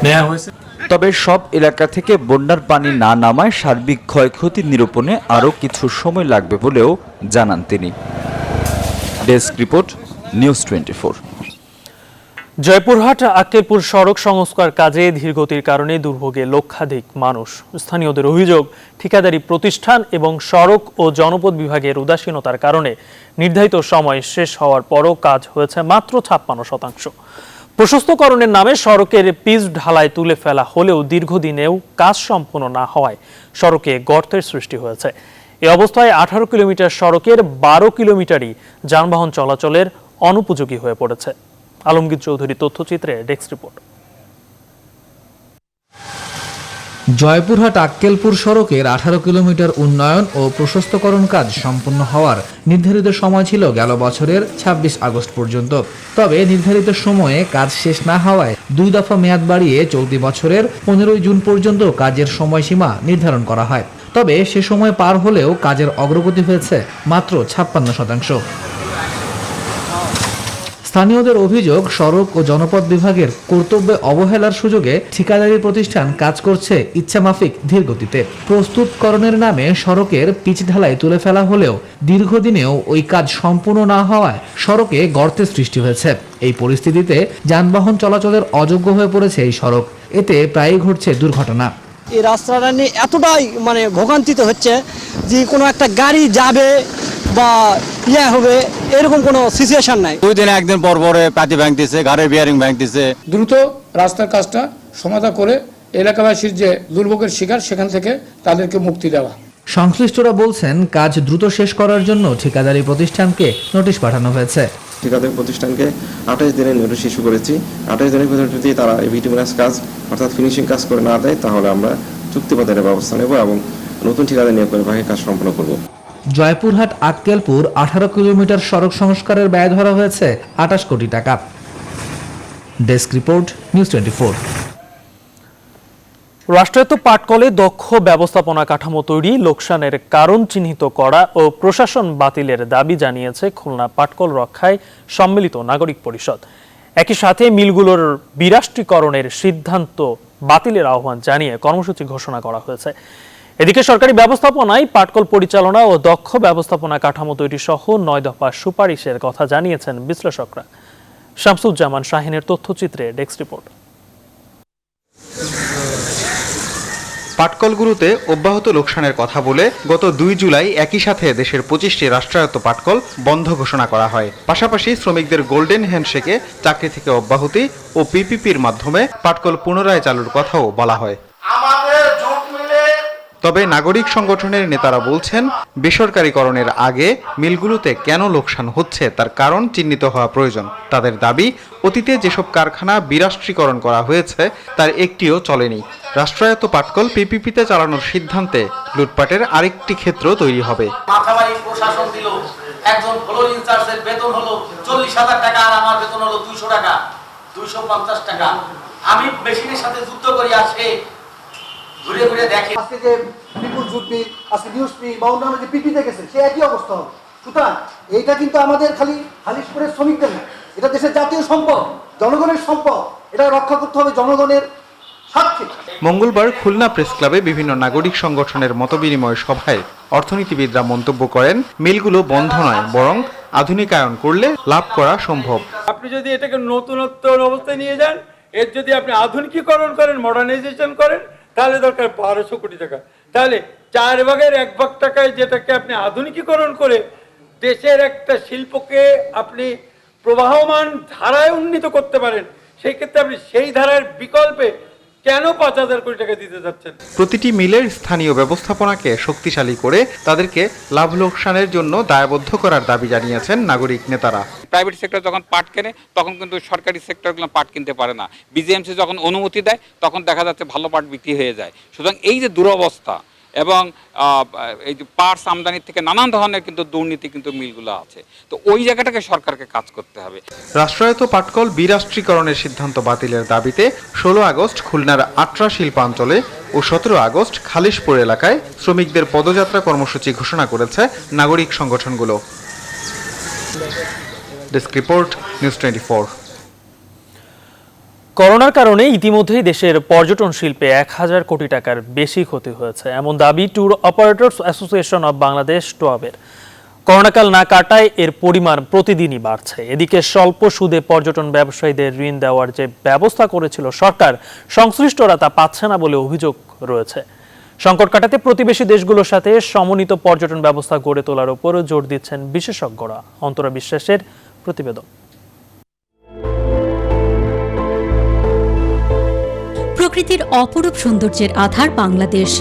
নেওয়া হয়েছে। তবে সব এলাকা থেকে বন্যার পানি না নামায় সার্বিক ক্ষয়ক্ষতি নিরূপণে আরও কিছু সময় লাগবে বলেও জানান তিনি। Desk report, news 24। Joypurhat Akkelpur সড়ক সংস্কার কাজে ধীরগতির কারণে দুর্ভোগে লক্ষাধিক মানুষ। স্থানীয়দের অভিযোগ, ঠিকাদারি প্রতিষ্ঠান এবং সড়ক ও জনপদ বিভাগের উদাসীনতার কারণে নির্ধারিত সময় শেষ হওয়ার পরও কাজ হয়েছে মাত্র 56%। প্রশস্তকরণের নামে সড়কের পিচ ঢালাই তুলে ফেলা হলেও দীর্ঘদিনেও কাজ সম্পন্ন না হওয়ায় সড়কে গর্তের সৃষ্টি হয়েছে। এ অবস্থায় 18 কিলোমিটার সড়কের 12 কিলোমিটারই যানবাহন চলাচলের অনুপযোগী হয়ে পড়েছে। আলমগীর চৌধুরী তথ্যচিত্রে ডেস্ক রিপোর্ট। জয়পুরহাট আক্কেলপুর সড়কের 18 কিলোমিটার উন্নয়ন ও প্রশস্তকরণ কাজ সম্পন্ন হওয়ার নির্ধারিত সময় ছিল গেল বছরের 26 আগস্ট পর্যন্ত। তবে নির্ধারিত সময়ে কাজ শেষ না হওয়ায় 2 দফা মেয়াদ বাড়িয়ে চলতি বছরের 15 জুন পর্যন্ত কাজের সময়সীমা নির্ধারণ করা হয়। তবে সে সময় পার হলেও কাজের অগ্রগতি হয়েছে মাত্র 56%। স্থানীয়দের অভিযোগ, সড়ক ও জনপদ বিভাগের কর্তব্যে অবহেলার সুযোগে ঠিকাদারি প্রতিষ্ঠান কাজ করছে ইচ্ছামাফিক ধীরগতিতে। প্রস্তুতকরণের নামে সড়কের পিচ ঢালাই তুলে ফেলা হলেও দীর্ঘদিনেও ওই কাজ সম্পূর্ণ না হওয়ায় সড়কে গর্তের সৃষ্টি হয়েছে। এই পরিস্থিতিতে যানবাহন চলাচলের অযোগ্য হয়ে পড়েছে এই সড়ক। এতে প্রায়ই ঘটছে দুর্ঘটনা। এই রাস্তাটা নিয়ে এতটাই ভোগান্তিতে হচ্ছে যে কোনো একটা গাড়ি যাবে বা হবে এরকম কোনো সিচুয়েশন নাই। 2 দিনে একদিন পর পরে পাতি ভাঙতেছে, গাড়ির বিয়ারিং ভাঙতেছে। দ্রুত রাস্তার কাজটা সমাধা করে এলাকাবাসীর যে দুর্ভোগের শিকার সেখান থেকে তাদেরকে মুক্তি দেওয়া। সংশ্লিষ্টরা বলছেন কাজ দ্রুত শেষ করার জন্য ঠিকাদারি প্রতিষ্ঠানকে নোটিশ পাঠানো হয়েছে। ঠিকাদারি প্রতিষ্ঠানকে 28 দিনের নোটিশ ইস্যু করেছি। 28 দিনের ভিতরে যদি তারা এই ভিটিমিনাস কাজ অর্থাৎ ফিনিশিং কাজ করে না দেয় তাহলে আমরা চুক্তিবাদের ব্যবস্থা নেব এবং নতুন ঠিকাদার নিয়োগ করে বাকি কাজ সম্পন্ন করব। জয়পুরহাট আক্কেলপুর 18 কিলোমিটার সড়ক সংস্কারের ব্যয় ধরা হয়েছে 28 কোটি টাকা। Desk report, news 24। রাষ্ট্রায়ত্ত পাটকলে দক্ষ ব্যবস্থাপনা কাঠামো তৈরি, লোকসানের কারণ চিহ্নিত করা ও প্রশাসন বাতিলের দাবি জানিয়েছে খুলনা পাটকল রক্ষায় সম্মিলিত নাগরিক পরিষদ। একই সাথে মিলগুলোর বিরাষ্ট্রীকরণের সিদ্ধান্ত বাতিলের আহ্বান জানিয়ে কর্মসূচি ঘোষণা করা হয়েছে। এদিকে সরকারি ব্যবস্থাপনায় পাটকল পরিচালনা ও দক্ষ ব্যবস্থাপনা কাঠামো তৈরি সহ 9 দফা সুপারিশের কথা জানিয়েছেন বিশ্লেষকরা। শামসুজ্জামান শাহিনের তথ্যচিত্রে ডেস্ক রিপোর্ট। পাটকলগুলোতে অব্যাহত লোকসানের কথা বলে গত 2 জুলাই একই সাথে দেশের 25টি রাষ্ট্রায়ত্ত পাটকল বন্ধ ঘোষণা করা হয়। পাশাপাশি শ্রমিকদের গোল্ডেন হ্যান্ডশেকে চাকরি থেকে অব্যাহতি ও পিপিপির মাধ্যমে পাটকল পুনরায় চালুর কথাও বলা হয়। তবে নাগরিক সংগঠনের নেতারা বলছেন বেসরকারীকরণের আগে মিলগুলোতে কেন লোকসান হচ্ছে তার কারণ চিহ্নিত হওয়া প্রয়োজন। তাদের দাবি, অতীতে যেসব কারখানা বিরাষ্ট্রীকরণ করা হয়েছে তার একটিও চলেনি। রাষ্ট্রায়ত্ত পাটকল পিপিপিতে চালানোর সিদ্ধান্তে লুটপাটের আরেকটি ক্ষেত্র তৈরি হবে। মাথাবাড়ি প্রশাসন দিল, একজন ফ্লোর ইনচার্জের বেতন হলো 40,000 টাকা আর আমার বেতন হলো 200 টাকা, 250 টাকা। আমি মেশিনের সাথে যুদ্ধ করি আসে ঘুরে ঘুরে দেখে। আজকে যে বিপুল জুটবি, আজকে নিউজপি বা অন্যান্য যে পিপিতে গেছে সে একই অবস্থা হবে। সুতরাং এইটা কিন্তু আমাদের খালি হালিশপুরের শ্রমিকদের না, এটা দেশের জাতীয় সম্পদ, জনগণের সম্পদ। এটা রক্ষা করতে হবে জনগণের স্বার্থে। মঙ্গলবার খুলনা প্রেস ক্লাবে বিভিন্ন নাগরিক সংগঠনের মতবিনিময় সভায় অর্থনীতিবিদরা মন্তব্য করেন, মিলগুলো বন্ধ নয় বরং আধুনিকায়ন করলে লাভ করা সম্ভব। আপনি যদি এটাকে নতুনত্ব অবস্থায় নিয়ে যান, এর যদি আপনি আধুনিকীকরণ করেন, মডার্নাইজেশন করেন, তাহলে দরকার 1200 কোটি টাকা। তাহলে 4 ভাগের 1 ভাগ টাকায় যেটাকে আপনি আধুনিকীকরণ করে দেশের একটা শিল্পকে আপনি প্রবাহমান ধারায় উন্নীত করতে পারেন, সেই ক্ষেত্রে আপনি সেই ধারার বিকল্পে কেন 5000 কোটি টাকা দিতে যাচ্ছেন? প্রতিটি মিলের স্থানীয় ব্যবস্থাপনাকে শক্তিশালী করে তাদেরকে লাভ লোকসানের জন্য দায়বদ্ধ করার দাবি জানিয়েছেন নাগরিক নেতারা। প্রাইভেট সেক্টর যখন পাট কেনে তখন কিন্তু সরকারি সেক্টরগুলো পাট কিনতে পারে না। বিজিএমসি যখন অনুমতি দেয় তখন দেখা যাচ্ছে ভালো পাট বিক্রি হয়ে যায়। সুতরাং এই যে দুরবস্থা এবং এই যে পাটস আমদানির থেকে নানান ধরনের কিন্তু দুর্নীতি কিন্তু মিলগুলো আছে, তো ওই জায়গাটাকে সরকারকে কাজ করতে হবে। রাষ্ট্রায়ত্ত পাটকল বিরাষ্ট্রীকরণের সিদ্ধান্ত বাতিলের দাবিতে 16 আগস্ট খুলনার আটরা শিল্পাঞ্চলে ও 17 আগস্ট খালিশপুর এলাকায় শ্রমিকদের পদযাত্রা কর্মসূচি ঘোষণা করেছে নাগরিক সংগঠনগুলো। Desk report, news 24। করোনার কারণে ইতিমধ্যেই দেশের পর্যটন শিল্পে 1000 কোটি টাকার বেশি ক্ষতি হয়েছে, এমন দাবি tour operators association of Bangladesh টোয়াবের। করোনাকাল না কাটায় এর পরিমাণ প্রতিদিনই বাড়ছে। এদিকে স্বল্প সুদে পর্যটন ব্যবসায়ীদের ঋণ দেওয়ার যে ব্যবস্থা করেছিল সরকার, সংশ্লিষ্টরা তা পাচ্ছে না বলে অভিযোগ রয়েছে। সংকট কাটাতে প্রতিবেশী দেশগুলোর সাথে সমন্বিত পর্যটন ব্যবস্থা গড়ে তোলার উপরও জোর দিচ্ছেন বিশেষজ্ঞরা। অন্তরা বিশ্বাসের প্রতিবেদন। প্রকৃতির অপরূপ সৌন্দর্যের আধার বাংলাদেশ।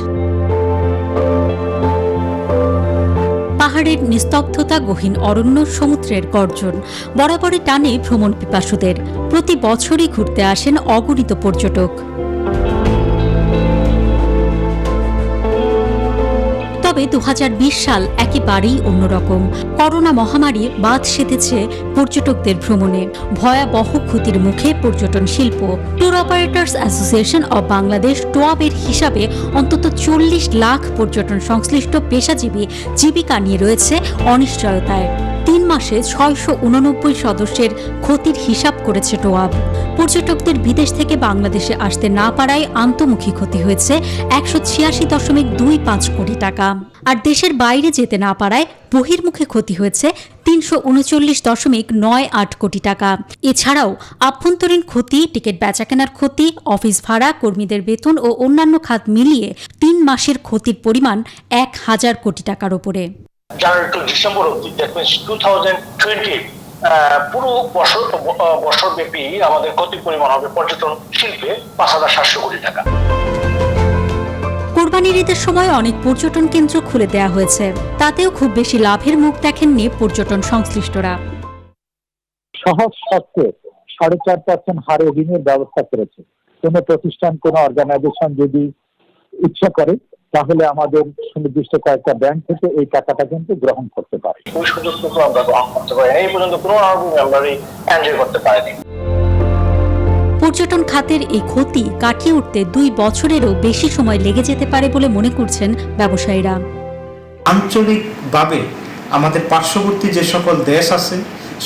পাহাড়ের নিস্তব্ধতা, গহীন অরণ্য, সমুদ্রের গর্জন বরাবরই টানে ভ্রমণ পিপাসুদের। প্রতি বছরই ঘুরতে আসেন অগণিত পর্যটক। তবে 2020 সাল একেবারেই অন্যরকম। করোনা মহামারী বাধ সেধেছে পর্যটকদের ভ্রমণে। ভয়াবহ ক্ষতির মুখে পর্যটন শিল্প। Tour operators association of Bangladesh টোয়াবের হিসাবে অন্তত 40 লাখ পর্যটন সংশ্লিষ্ট পেশাজীবী জীবিকা নিয়ে রয়েছে অনিশ্চয়তায়। 3 মাসে 689 সদস্যের ক্ষতির হিসাব করেছে টোয়াব। পর্যটকদের বিদেশ থেকে বাংলাদেশে আসতে না পারায় আন্তঃমুখী ক্ষতি হয়েছে 186.25 কোটি টাকা। আর দেশের বাইরে যেতে না পারায় বহির্মুখে ক্ষতি হয়েছে 339.98 কোটি টাকা। এছাড়াও আভ্যন্তরীণ ক্ষতি, টিকিট বেচাকেনার ক্ষতি, অফিস ভাড়া, কর্মীদের বেতন ও অন্যান্য খাত মিলিয়ে 3 মাসের ক্ষতির পরিমাণ 1000 কোটি টাকার উপরে। January to December of that means 2020 পুরো বছরব্যাপী আমাদের ক্ষতি পরিমাণ হবে পর্যটন শিল্পে 5,700 কোটি টাকা। কোরবানির ঈদের সময় অনেক পর্যটন কেন্দ্র খুলে দেওয়া হয়েছে, তাতেও খুব বেশি লাভের মুখ দেখেননি পর্যটন সংশ্লিষ্টরা। সহজ শর্তে 4.5% হারে ঋণের ব্যবস্থা করেছে। কোন প্রতিষ্ঠান, কোন অর্গানাইজেশন যদি ইচ্ছা করে তাহলে আমাদের সুনির্দিষ্ট কয়েকটা ব্যাংক থেকে এই টাকাটা কিন্তু গ্রহণ করতে পারে। ওই সুযোগটুকু আমরা গ্রহণ করতে পারি, এই পর্যন্ত কোনো মেম্বারই এনজয় করতে পারেনি। পর্যটন খাতের এই ক্ষতি কাটিয়ে উঠতে 2 বছরেরও বেশি সময় লেগে যেতে পারে বলে মনে করছেন ব্যবসায়ীরা। আঞ্চলিকভাবে আমাদের পার্শ্ববর্তী যে সকল দেশ আছে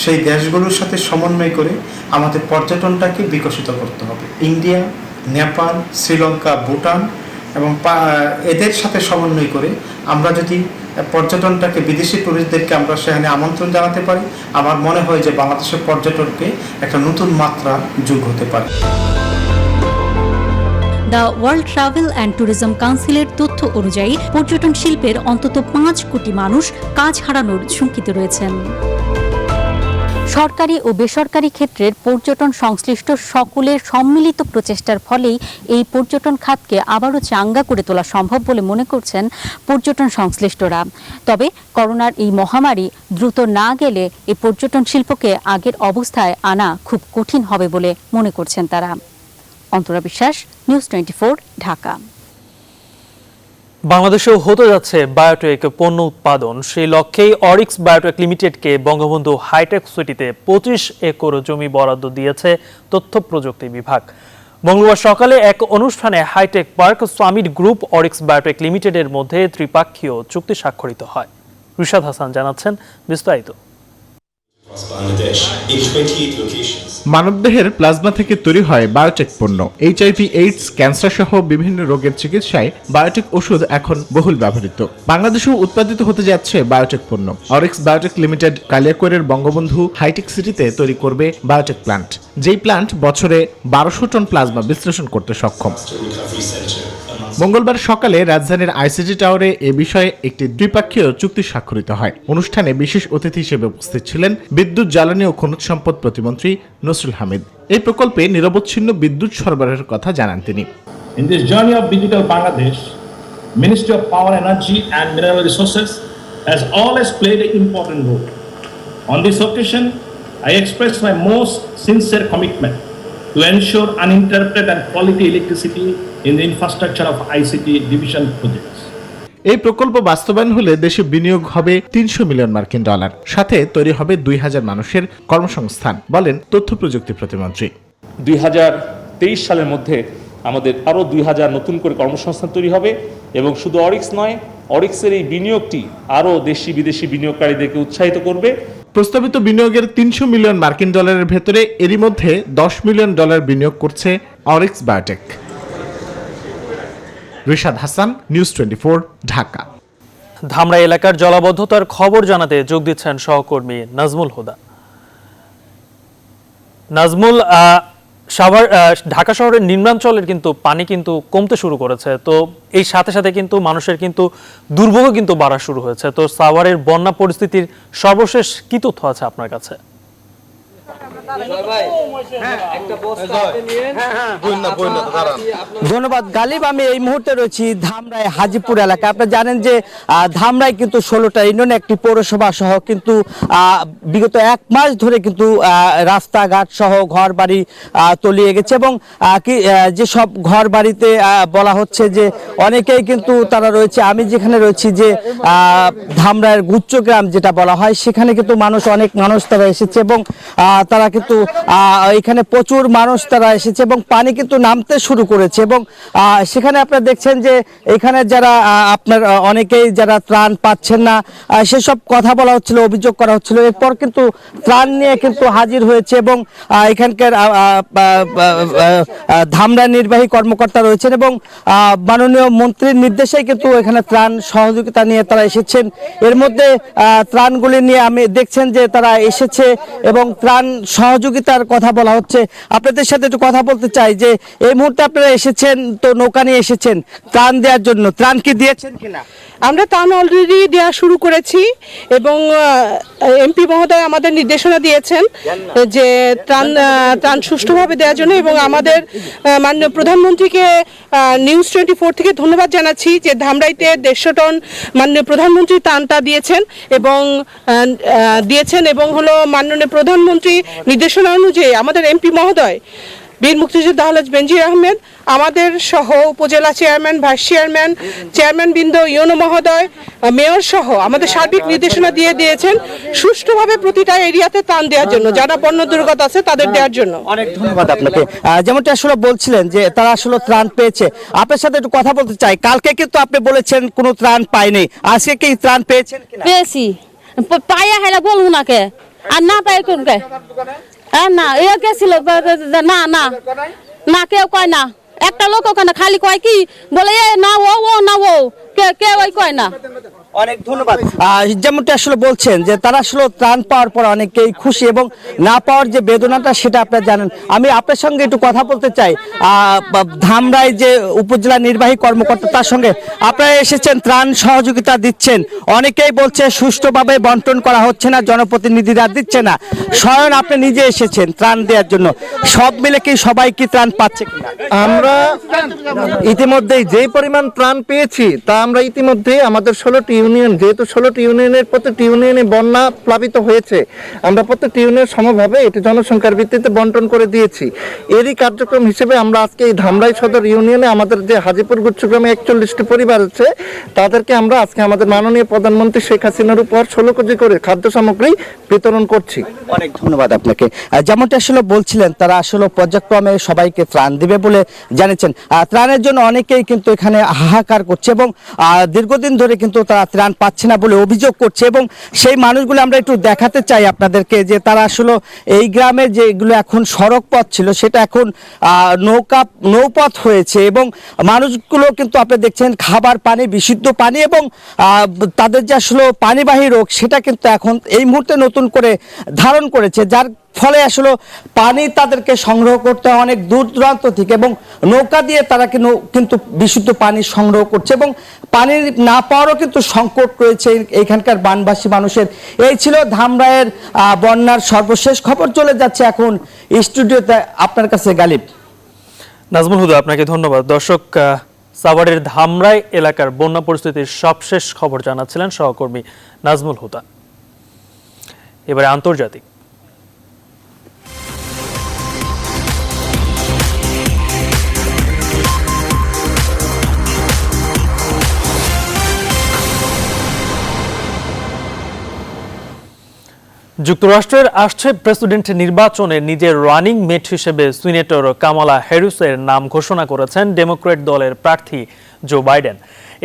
সেই দেশগুলোর সাথে সমন্বয় করে আমাদের পর্যটনটাকে বিকশিত করতে হবে। ইন্ডিয়া, নেপাল, শ্রীলঙ্কা, ভুটান এবং এদের সাথে সমন্বয় করে আমরা যদি পর্যটনটাকে, বিদেশি টুরিস্টদেরকে আমরা সেখানে আমন্ত্রণ জানাতে পারি, আমার মনে হয় যে বাংলাদেশের পর্যটনকে একটা নতুন মাত্রা যোগ হতে পারে। The world travel and tourism কাউন্সিলের তথ্য অনুযায়ী পর্যটন শিল্পের অন্তত 5 কোটি মানুষ কাজ হারানোর ঝুঁকিতে রয়েছেন। সরকারি ও বেসরকারি ক্ষেত্রের পর্যটন সংশ্লিষ্ট সকলের সম্মিলিত প্রচেষ্টার ফলেই এই পর্যটন খাতকে আবারও চাঙ্গা করে তোলা সম্ভব বলে মনে করছেন পর্যটন সংশ্লিষ্টরা। তবে করোনার এই মহামারী দ্রুত না গেলে এই পর্যটন শিল্পকে আগের অবস্থায় আনা খুব কঠিন হবে বলে মনে করছেন তারা। অন্তরা বিশ্বাস, নিউজ 24, ঢাকা। বাংলাদেশেও হতে যাচ্ছে বায়োটেক পণ্য উৎপাদন। সেই লক্ষ্যেই অরিক্স বায়োটেক লিমিটেডকে বঙ্গবন্ধু হাইটেক সিটিতে 25 একর জমি বরাদ্দ দিয়েছে তথ্য প্রযুক্তি বিভাগ। মঙ্গলবার সকালে এক অনুষ্ঠানে hitech park summit group Orix biotech লিমিটেডের মধ্যে ত্রিপাক্ষীয় চুক্তি স্বাক্ষরিত হয়। রিশাদ হাসান জানাচ্ছেন বিস্তারিত। মানবদেহের প্লাজমা থেকে তৈরি হয় বায়োটেক পণ্য। HIV, এইডস, ক্যান্সার সহ বিভিন্ন রোগের চিকিৎসায় বায়োটেক ওষুধ এখন বহুল ব্যবহৃত। বাংলাদেশেও উৎপাদিত হতে যাচ্ছে বায়োটেক পণ্য। অরিক্স বায়োটেক লিমিটেড কালিয়াকৈরের বঙ্গবন্ধু হাইটেক সিটিতে তৈরি করবে বায়োটেক প্ল্যান্ট, যেই প্ল্যান্ট বছরে 1200 টন প্লাজমা বিশ্লেষণ করতে সক্ষম। মঙ্গলবার সকালে রাজধানীর আইসিটি টাওয়ারে এ বিষয়ে একটি দ্বিপাক্ষীয় চুক্তি স্বাক্ষরিত হয়। অনুষ্ঠানে বিশেষ অতিথি হিসেবে উপস্থিত ছিলেন বিদ্যুৎ, জ্বালানি ও খনিজ সম্পদ প্রতিমন্ত্রী নসরুল হামিদ। এই প্রকল্পে নিরবচ্ছিন্ন বিদ্যুৎ সরবরাহের কথা জানান তিনি। In this journey of digital Bangladesh, Ministry of Power, Energy and Mineral Resources has always played an important role. On this occasion, I express my most sincere commitment to ensure uninterrupted and quality electricity in the infrastructure of ICT division projects. এই প্রকল্প বাস্তবায়ন হলে দেশে বিনিয়োগ হবে $300 million, সাথে তৈরি হবে 2000 মানুষের কর্মসংস্থান, বলেন তথ্য প্রযুক্তি প্রতিমন্ত্রী। 2023 সালের মধ্যে আমাদের আরও 2000 নতুন করে কর্মসংস্থান তৈরি হবে এবং শুধু অরিক্স নয়, অরিক্সের এই বিনিয়োগটি আরও দেশি বিদেশি বিনিয়োগকারীদেরকে উৎসাহিত করবে। প্রস্তাবিত বিনিয়োগের $300 মিলিয়ন ভেতরে এরই মধ্যে $10 মিলিয়ন বিনিয়োগ করছে অরিক্স বায়োটেক। রিশাদ হাসান, নিউজ 24, ঢাকা। ধামরা এলাকার জলাবদ্ধতার খবর জানাতে যোগ দিচ্ছেন সহকর্মী নাজমুল হুদা। নাজমুল, ঢাকা শহরের নিম্নাঞ্চলের কিন্তু পানি কিন্তু কমতে শুরু করেছে, তো এই সাথে সাথে কিন্তু মানুষের কিন্তু দুর্ভোগ কিন্তু বাড়া শুরু হয়েছে। তো সাভারের বন্যা পরিস্থিতির সর্বশেষ কি তথ্য আছে আপনার কাছে? ধন্যবাদ গালিব। আমি এই মুহূর্তে রয়েছি ধামরাই হাজিপুর এলাকায়। আপনারা জানেন যে ধামরাই কিন্তু 16টা ইউনিয়ন, একটি পৌরসভা সহ কিন্তু বিগত 1 মাস ধরে কিন্তু রাস্তাঘাট সহ ঘর বাড়ি তলিয়ে গেছে এবং যেসব ঘর বাড়িতে বলা হচ্ছে যে অনেকেই কিন্তু তারা রয়েছে। আমি যেখানে রয়েছি যে ধামরাইয়ের গুচ্ছগ্রাম যেটা বলা হয়, সেখানে কিন্তু অনেক মানুষ তারা এসেছে এবং তারা কিন্তু এখানে প্রচুর মানুষ তারা এসেছে এবং পানি কিন্তু নামতে শুরু করেছে এবং সেখানে আপনারা দেখছেন যে এখানে যারা আপনার অনেকেই যারা ত্রাণ পাচ্ছেন না সেসব কথা বলা হচ্ছিল, অভিযোগ করা হচ্ছিল। এরপর কিন্তু ত্রাণ নিয়ে কিন্তু হাজির হয়েছে এবং এখানকার ধামরা নির্বাহী কর্মকর্তা রয়েছেন এবং মাননীয় মন্ত্রীর নির্দেশেই কিন্তু এখানে ত্রাণ সহযোগিতা নিয়ে তারা এসেছেন। এর মধ্যে ত্রাণগুলি নিয়ে আমি দেখছেন যে তারা এসেছে এবং ত্রাণ সহযোগিতার কথা বলা হচ্ছে। আপনাদের সাথে একটু কথা বলতে চাই যে এই মুহূর্তে আপনারা এসেছেন, তো নৌকা নিয়ে এসেছেন ত্রাণ দেওয়ার জন্য, ত্রাণ কি দিয়েছেন কিনা? আমরা ত্রাণ অলরেডি দেওয়া শুরু করেছি এবং এমপি মহোদয় আমাদের নির্দেশনা দিয়েছেন যে ত্রাণ সুষ্ঠুভাবে দেওয়ার জন্য, এবং আমাদের মাননীয় প্রধানমন্ত্রীকে নিউজ 24 থেকে ধন্যবাদ জানাচ্ছি যে ধামরাইতে 150 টন মাননীয় প্রধানমন্ত্রী ত্রাণটা দিয়েছেন এবং হলো মাননীয় প্রধানমন্ত্রী নির্দেশনা অনুযায়ী আমাদের এমপি মহোদয় বীর মুক্তিযোদ্ধা আলহাজ বেনজির আহমেদ আমাদের সহ উপজেলা চেয়ারম্যান, ভাইস চেয়ারম্যান, চেয়ারম্যান বৃন্দ, ইউনো মহোদয়, মেয়র সহ আমাদের সার্বিক নির্দেশনা দিয়েছেন সুষ্ঠুভাবে প্রতিটা এরিয়াতে ত্রাণ দেওয়ার জন্য, যারা বন্য দুর্গত আছে তাদের দেওয়ার জন্য। অনেক ধন্যবাদ আপনাকে। যেমনটা আসলে বলছিলেন যে তারা আসলে ত্রাণ পেয়েছে, আপনার সাথে একটু কথা বলতে চাই। কালকে কিন্তু আপনি বলেছেন কোনো ত্রাণ পাইনি, আজকে কি ত্রাণ পেয়েছেন কিনা? পেয়েছি, পাইয়া হেলা বলবো নাকে আর না পাই কোনকে না এ গেছিল না না না কেউ কয় না, একটা লোক ওখানে খালি কয় কি বলে এ না ও না ও কেউ কয় না। অনেক ধন্যবাদ। যেমনটা আসলে বলছেন যে তারা আসলে ত্রাণ পাওয়ার পর অনেকেই খুশি এবং না পাওয়ার যে বেদনাটা সেটা আপনারা জানেন। আমি আপনার সঙ্গে একটু কথা বলতে চাই। ধামরাই যে উপজেলা নির্বাহী কর্মকর্তা, তার সঙ্গে আপনারা এসেছেন, ত্রাণ সহযোগিতা দিচ্ছেন, অনেকেই বলছে সুষ্ঠুভাবে বন্টন করা হচ্ছে না, জনপ্রতিনিধিরা দিচ্ছে না, স্বয়ং আপনি নিজে এসেছেন ত্রাণ দেওয়ার জন্য, সব মিলে কি সবাই কি ত্রাণ পাচ্ছে কিনা? আমরা ইতিমধ্যেই যে পরিমাণ ত্রাণ পেয়েছি তা আমরা ইতিমধ্যে আমাদের 16টি ইউনিয়ন, যেহেতু 16টি ইউনিয়নের প্রত্যেকটি ইউনিয়নে বন্যা প্লাবিত হয়েছে, আমরা প্রত্যেকটি ইউনিয়ন সমভাবে এটি জনসংখ্যার ভিত্তিতে বন্টন করে দিয়েছি। এরই কার্যক্রম হিসেবে আমরা আজকে এই ধামরাই সদর ইউনিয়নে আমাদের যে হাজিপুর গুচ্ছগ্রামে 41টি পরিবার আছে তাদেরকে আমরা আজকে আমাদের মাননীয় প্রধানমন্ত্রী শেখ হাসিনার উপর 16 কেজি করে খাদ্য সামগ্রী বিতরণ করছি। অনেক ধন্যবাদ আপনাকে। যেমনটা আসলে বলছিলেন তারা আসলে পর্যায়ক্রমে সবাইকে ত্রাণ দিবে বলে জানিয়েছেন। ত্রাণের জন্য অনেকেই কিন্তু এখানে হাহাকার করছে এবং দীর্ঘদিন ধরে কিন্তু তারা ত্রাণ পাচ্ছে না বলে অভিযোগ করছে, এবং সেই মানুষগুলো আমরা একটু দেখাতে চাই আপনাদেরকে যে তারা আসলে এই গ্রামে যেগুলো এখন সড়ক পথ ছিল সেটা এখন নৌপথ হয়েছে, এবং মানুষগুলো কিন্তু আপনি দেখছেন খাবার পানি, বিশুদ্ধ পানি এবং তাদের যে আসলে পানিবাহী রোগ সেটা কিন্তু এখন এই মুহূর্তে নতুন করে ধারণ করেছে, যার ফলে আসলে পানি তাদেরকে সংগ্রহ করতে হয় অনেক দূর দূরান্ত থেকে, এবং নৌকা দিয়ে তারা কিন্তু বিশুদ্ধ পানি সংগ্রহ করছে এবং পানি না পাওয়ারও কিন্তু সংকট রয়েছে এইখানকার বানবাসী মানুষের। এই ছিল ধামরাইয়ের বন্যার সর্বশেষ খবর। চলে যাচ্ছে এখন স্টুডিওতে আপনার কাছে গালিব। নাজমুল হুদা, আপনাকে ধন্যবাদ। দর্শক, সাভারের ধামরাই এলাকার বন্যা পরিস্থিতির সবশেষ খবর জানাচ্ছিলেন সহকর্মী নাজমুল হুদা। এবারে আন্তর্জাতিক। যুক্তরাষ্ট্রের আসছে প্রেসিডেন্ট নির্বাচনে নিজের রানিং মেট হিসেবে সিনেটর কামালা হ্যারিসের নাম ঘোষণা করেছেন ডেমোক্র্যাট দলের প্রার্থী জো বাইডেন।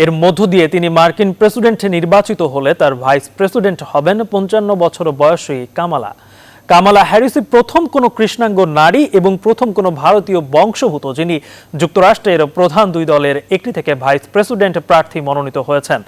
এর মধ্য দিয়ে তিনি মার্কিন প্রেসিডেন্ট নির্বাচিত হলে তার ভাইস প্রেসিডেন্ট হবেন 55 বছর বয়সী কামালা। কামালা হ্যারিসই প্রথম কোনো কৃষ্ণাঙ্গ নারী এবং প্রথম কোনো ভারতীয় বংশোদ্ভূত যিনি যুক্তরাষ্ট্রের প্রধান দুই দলের একটি থেকে ভাইস প্রেসিডেন্ট প্রার্থী মনোনীত হয়েছেন।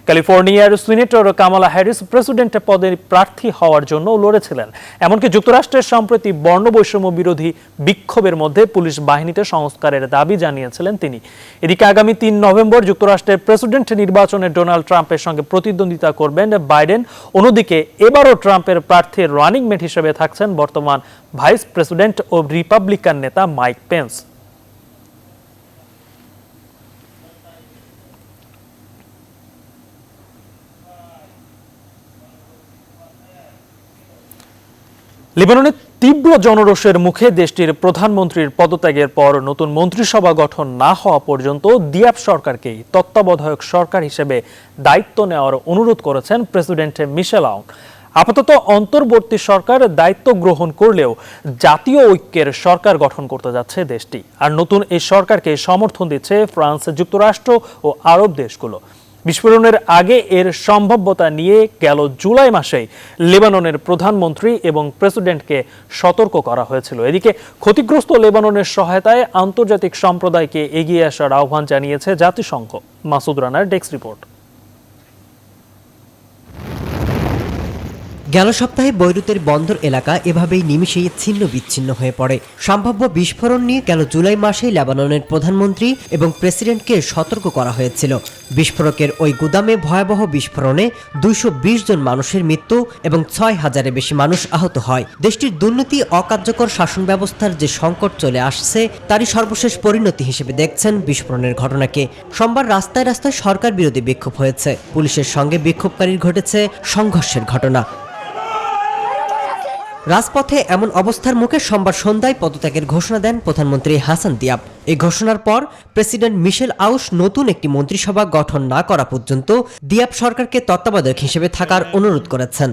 ক্যালিফোর্নিয়ার সিনেটর কামালা হ্যারিস প্রেসিডেন্ট পদে প্রার্থী হওয়ার জন্য লড়েছিলেন। এমনকি যুক্তরাষ্ট্রের সম্প্রতি বর্ণবৈষম্য বিরোধী বিক্ষোভের মধ্যে পুলিশ বাহিনীতে সংস্কারের দাবি জানিয়েছিলেন তিনি। এদিকে আগামী 3 নভেম্বর যুক্তরাষ্ট্রের প্রেসিডেন্ট নির্বাচনে ডোনাল্ড ট্রাম্পের সঙ্গে প্রতিদ্বন্দ্বিতা করবেন বাইডেন। অন্যদিকে এবারও ট্রাম্পের প্রার্থীর রানিং মেট হিসেবে থাকছেন বর্তমান ভাইস প্রেসিডেন্ট ও রিপাবলিকান নেতা মাইক পেন্স। লেবাননের তীব্র জনরোষের মুখে দেশটির প্রধানমন্ত্রীর পদত্যাগের পর নতুন মন্ত্রিসভা গঠন না হওয়া পর্যন্ত দিয়াব সরকারকেই তত্ত্বাবধায়ক সরকার হিসেবে দায়িত্ব নেওয়ার অনুরোধ করেছেন প্রেসিডেন্ট মিশেল আউন। আপাতত অন্তর্বর্তী সরকার দায়িত্ব গ্রহণ করলেও জাতীয় ঐক্যের সরকার গঠন করতে যাচ্ছে দেশটি। আর নতুন এই সরকারকে সমর্থন দিচ্ছে ফ্রান্স, যুক্তরাষ্ট্র ও আরব দেশগুলো। বিস্ফোরণের আগে এর সম্ভাব্যতা নিয়ে গেল জুলাই মাসেই লেবাননের প্রধানমন্ত্রী এবং প্রেসিডেন্টকে সতর্ক করা হয়েছিল। এদিকে ক্ষতিগ্রস্ত লেবাননের সহায়তায় আন্তর্জাতিক সম্প্রদায়কে এগিয়ে আসার আহ্বান জানিয়েছে জাতিসংঘ। মাসুদ রানার ডেস্ক রিপোর্ট। গেল সপ্তাহে বৈরুতের বন্দর এলাকা এভাবেই নিমিষেই ছিন্ন বিচ্ছিন্ন হয়ে পড়ে। সম্ভাব্য বিস্ফোরণ নিয়ে গেল জুলাই মাসেই লেবাননের প্রধানমন্ত্রী এবং প্রেসিডেন্টকে সতর্ক করা হয়েছিল। বিস্ফোরকের ওই গুদামে ভয়াবহ বিস্ফোরণে 220 জন মানুষের মৃত্যু এবং 6000-এর বেশি মানুষ আহত হয়। দেশটির দুর্নীতি, অকার্যকর শাসন ব্যবস্থার যে সংকট চলে আসছে তারই সর্বশেষ পরিণতি হিসেবে দেখছেন বিস্ফোরণের ঘটনাকে। সোমবার রাস্তায় রাস্তায় সরকার বিরোধী বিক্ষোভ হয়েছে। পুলিশের সঙ্গে বিক্ষোভকারীর ঘটেছে সংঘর্ষের ঘটনা। রাজপথে এমন অবস্থার মুখে সোমবার সন্ধ্যায় পদত্যাগের ঘোষণা দেন প্রধানমন্ত্রী হাসান দিয়াব। এই ঘোষণার পর প্রেসিডেন্ট মিশেল আউশ নতুন একটি মন্ত্রিসভা গঠন না করা পর্যন্ত দিয়াব সরকারকে তত্ত্বাবধায়ক হিসেবে থাকার অনুরোধ করেছেন।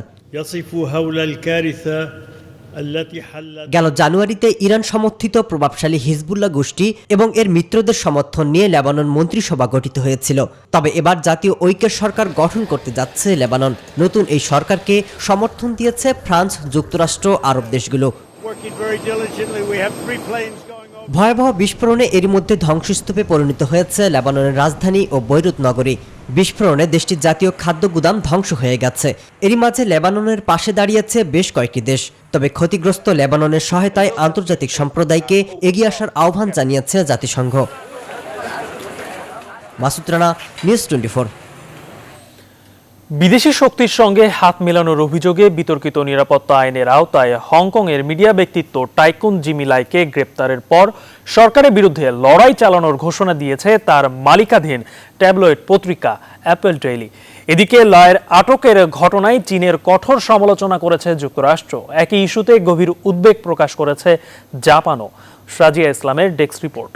গেল জানুয়ারিতে ইরান সমর্থিত প্রভাবশালী হিজবুল্লাহ গোষ্ঠী এবং এর মিত্রদের সমর্থন নিয়ে লেবানন মন্ত্রিসভা গঠিত হয়েছিল। তবে এবার জাতীয় ঐক্যের সরকার গঠন করতে যাচ্ছে লেবানন। নতুন এই সরকারকে সমর্থন দিয়েছে ফ্রান্স, যুক্তরাষ্ট্র, আরব দেশগুলো। ভয়াবহ বিস্ফোরণে এর মধ্যে ধ্বংসস্তূপে পরিণত হয়েছে লেবাননের রাজধানী ও বৈরুত নগরী। বিস্ফোরণে দেশটির জাতীয় খাদ্য গুদাম ধ্বংস হয়ে গেছে। এরই মাঝে লেবাননের পাশে দাঁড়িয়েছে বেশ কয়েকটি দেশ। তবে ক্ষতিগ্রস্ত লেবাননের সহায়তায় আন্তর্জাতিক সম্প্রদায়কে এগিয়ে আসার আহ্বান জানিয়েছে জাতিসংঘ। মাসুদ রানা, নিউজ 24। বিদেশি শক্তির সঙ্গে হাত মেলানোর অভিযোগে বিতর্কিত নিরাপত্তা আইনের আওতায় হংকংয়ের মিডিয়া ব্যক্তিত্ব টাইকুন জিমি লাইকে গ্রেপ্তারের পর সরকারের বিরুদ্ধে লড়াই চালানোর ঘোষণা দিয়েছে তার মালিকাধীন ট্যাবলয়েড পত্রিকা অ্যাপেল ডেইলি। এদিকে লায়ের আটকের ঘটনায় চীনের কঠোর সমালোচনা করেছে যুক্তরাষ্ট্র। একই ইস্যুতে গভীর উদ্বেগ প্রকাশ করেছে জাপানও। সাজিয়া ইসলামের ডেস্ক রিপোর্ট।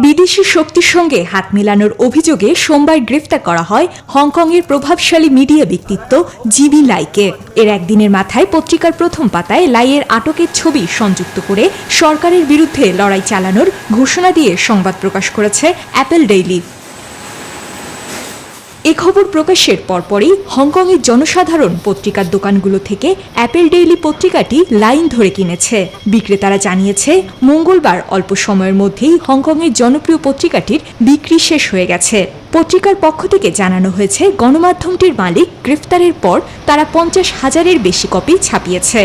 বিদেশি শক্তির সঙ্গে হাত মেলানোর অভিযোগে সোমবার গ্রেফতার করা হয় হংকংয়ের প্রভাবশালী মিডিয়া ব্যক্তিত্ব জিমি লাইকে। এর একদিনের মাথায় পত্রিকার প্রথম পাতায় লাইয়ের আটকের ছবি সংযুক্ত করে সরকারের বিরুদ্ধে লড়াই চালানোর ঘোষণা দিয়ে সংবাদ প্রকাশ করেছে অ্যাপেল ডেইলি। এ খবর প্রকাশের পরপরই হংকংয়ের জনসাধারণ পত্রিকার দোকানগুলো থেকে অ্যাপেল ডেইলি পত্রিকাটি লাইন ধরে কিনেছে। বিক্রেতারা জানিয়েছে মঙ্গলবার অল্প সময়ের মধ্যেই হংকংয়ের জনপ্রিয় পত্রিকাটির বিক্রি শেষ হয়ে গেছে। পত্রিকার পক্ষ থেকে জানানো হয়েছে গণমাধ্যমটির মালিক গ্রেফতারের পর তারা 50,000-এর বেশি কপি ছাপিয়েছে।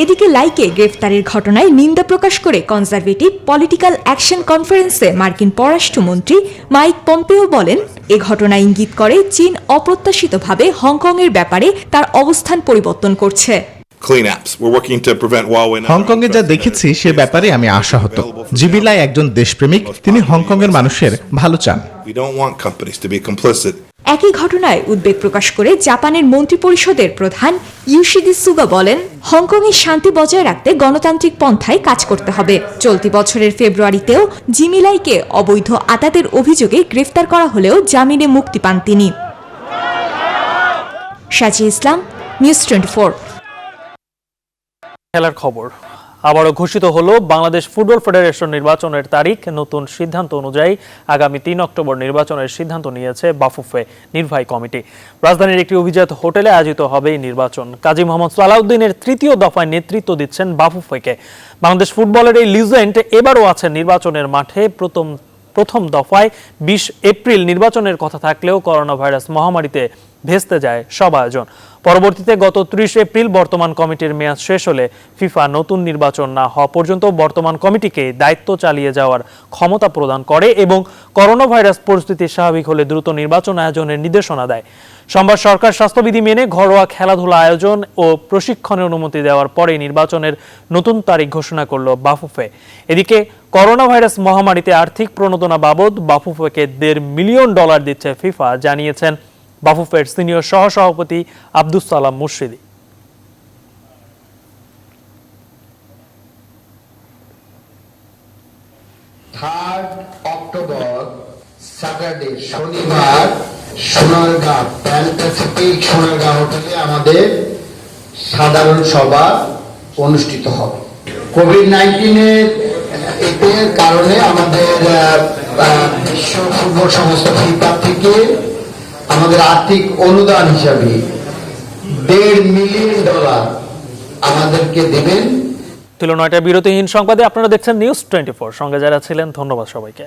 এদিকে লাইকে গ্রেফতারের ঘটনায় নিন্দা প্রকাশ করে কনজারভেটিভ পলিটিক্যাল অ্যাকশন কনফারেন্সে মার্কিন পররাষ্ট্রমন্ত্রী মাইক পম্পেও বলেন, এ ঘটনা ইঙ্গিত করে চীন অপ্রত্যাশিতভাবে হংকংয়ের ব্যাপারে তার অবস্থান পরিবর্তন করছে। হংকংয়ে যা দেখেছি সে ব্যাপারে আমি আশাহত। জিমি লাই একজন দেশপ্রেমিক, তিনি হংকংয়ের মানুষের ভালো চান। একই ঘটনায় উদ্বেগ প্রকাশ করে জাপানের মন্ত্রিপরিষদের প্রধান ইয়োশিদি সুগা বলেন, হংকংয়ের শান্তি বজায় রাখতে গণতান্ত্রিক পন্থায় কাজ করতে হবে। চলতি বছরের ফেব্রুয়ারিতেও জিমি লাইকে অবৈধ আতাতের অভিযোগে গ্রেফতার করা হলেও জামিনে মুক্তি পান তিনি। সাজিয়া ইসলাম, নিউজ 24। খেলার খবর আবারও ঘোষিত হলো বাংলাদেশ ফুটবল ফেডারেশন নির্বাচনের তারিখ। নতুন সিদ্ধান্ত অনুযায়ী আগামী 3 অক্টোবর নির্বাচনের সিদ্ধান্ত নিয়েছে বাফুফে নির্বাহী কমিটি। রাজধানীর একটি অভিজাত হোটেলে আয়োজিত হবে এই নির্বাচন। কাজী মোহাম্মদ সালাউদ্দিনের তৃতীয় দফায় নেতৃত্ব দিচ্ছেন বাফুফেকে। বাংলাদেশ ফুটবলের এই লিজেন্ড এবারও আছেন নির্বাচনের মাঠে। প্রথম দফায় 20 এপ্রিল নির্বাচনের কথা থাকলেও করোনা ভাইরাস মহামারীতে ভেস্তে যায় সব আয়োজন। পরবর্তীতে গত 30 এপ্রিল বর্তমান কমিটির মেয়াদ শেষ হলে ফিফা নতুন নির্বাচন না হওয়া পর্যন্ত বর্তমান কমিটিকে দায়িত্ব চালিয়ে যাওয়ার ক্ষমতা প্রদান করে এবং করোনা ভাইরাস পরিস্থিতি স্বাভাবিক হলে দ্রুত নির্বাচন আয়োজনের নির্দেশনা দেয়। সোমবার সরকার স্বাস্থ্যবিধি মেনে ঘরোয়া খেলাধুলা আয়োজন ও প্রশিক্ষণের অনুমতি দেওয়ার পরে নির্বাচনের নতুন তারিখ ঘোষণা করল বাফুফে। এদিকে করোনা ভাইরাস মহামারীতে আর্থিক প্রণোদনা বাবদ বাফুফেকে $1.5 মিলিয়ন দিচ্ছে ফিফা, জানিয়েছেন বাফুফের সিনিয়র সহসভাপতি আব্দুস সালাম মুর্শিদি। 3 অক্টোবর স্যাটারডে, শনিবার সোনারগাঁ প্যান প্যাসিফিক সোনারগাঁ হোটেলে আমাদের সাধারণ সভা অনুষ্ঠিত হবে। কোভিড-19 এর কারণে আমাদের বিশ্ব ফুটবল সংস্থা ফিফা থেকে আমাদের আর্থিক অনুদান হিসাবে $1.5 মিলিয়ন আমাদেরকে দেবেন। তুলনাটা বিরতিহীন সংবাদে আপনারা দেখছেন নিউজ 24। সঙ্গে যারা ছিলেন ধন্যবাদ সবাইকে।